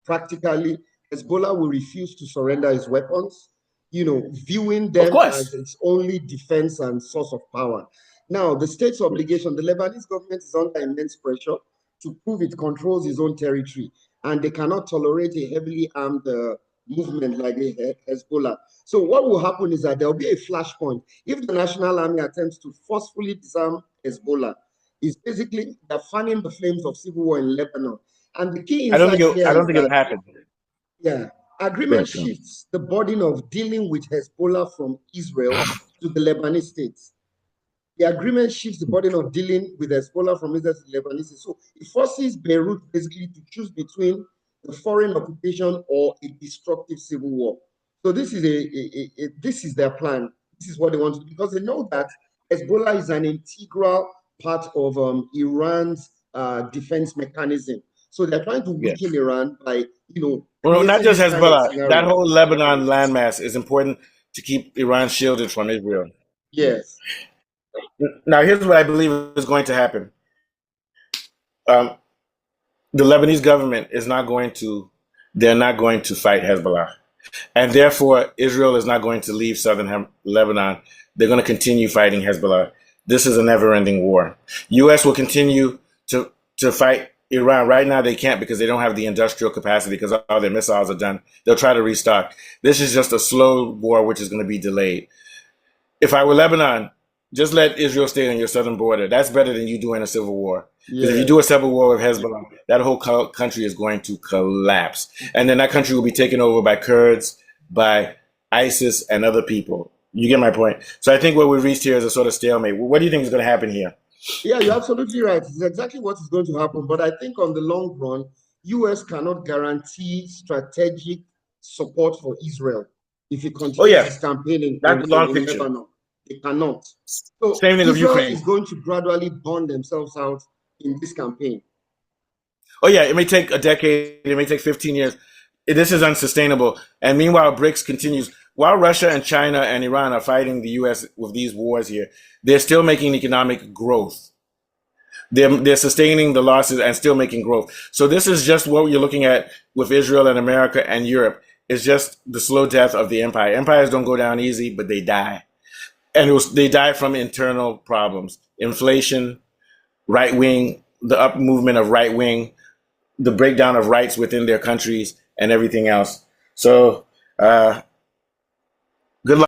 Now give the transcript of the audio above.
practically, Hezbollah will refuse to surrender its weapons, viewing Of them as course. its only defense and source of power. Now, the state's obligation, the Lebanese government is under immense pressure to prove it controls its own territory, and they cannot tolerate a heavily armed movement like the Hezbollah. So what will happen is that there will be a flashpoint. If the National Army attempts to forcefully disarm Hezbollah, it's basically they're fanning the flames of civil war in Lebanon. And the key insight here I don't is think it'll that, happen. yeah, agreement Yes. shifts the burden of dealing with Hezbollah from Israel to the Lebanese states. The agreement shifts the burden of dealing with Hezbollah from Israel to the Lebanese. So it forces Beirut basically to choose between the foreign occupation or a destructive civil war. So this is this is their plan. This is what they want to do because they know that Hezbollah is an integral part of Iran's defense mechanism. So they're trying to Yes. weaken Iran by, Well, not creating just this kind of Hezbollah. That scenario. whole Lebanon landmass is important to keep Iran shielded from Israel. Yes. Now, here's what I believe is going to happen. Um, the Lebanese government is not going to, they're not going to fight Hezbollah. And therefore, Israel is not going to leave southern Lebanon. They're going to continue fighting Hezbollah. This is a never-ending war. U.S. will continue to fight Iran. Right now, they can't because they don't have the industrial capacity because all their missiles are done. They'll try to restock. This is just a slow war, which is going to be delayed. If I were Lebanon, just let Israel stay on your southern border. That's better than you doing a civil war. Because if you do a civil war with Hezbollah, that whole country is going to collapse. And then that country will be taken over by Kurds, by ISIS, and other people. You get my point? So I think what we've reached here is a sort of stalemate. What do you think is going to happen here? Yeah, you're absolutely right. It's exactly what is going to happen. But I think on the long run, US cannot guarantee strategic support for Israel if it continues its campaign That's the long in picture. Lebanon. They cannot. So Same thing with Israel Ukraine. is going to gradually burn themselves out in this campaign. Oh, yeah, it may take a decade. It may take 15 years. This is unsustainable. And meanwhile, BRICS continues. While Russia and China and Iran are fighting the U.S. with these wars here, they're still making economic growth. They're sustaining the losses and still making growth. So this is just what you're looking at with Israel and America and Europe. It's just the slow death of the empire. Empires don't go down easy, but they die. And they die from internal problems. Inflation, right wing, the up movement of right wing, the breakdown of rights within their countries, and everything else. So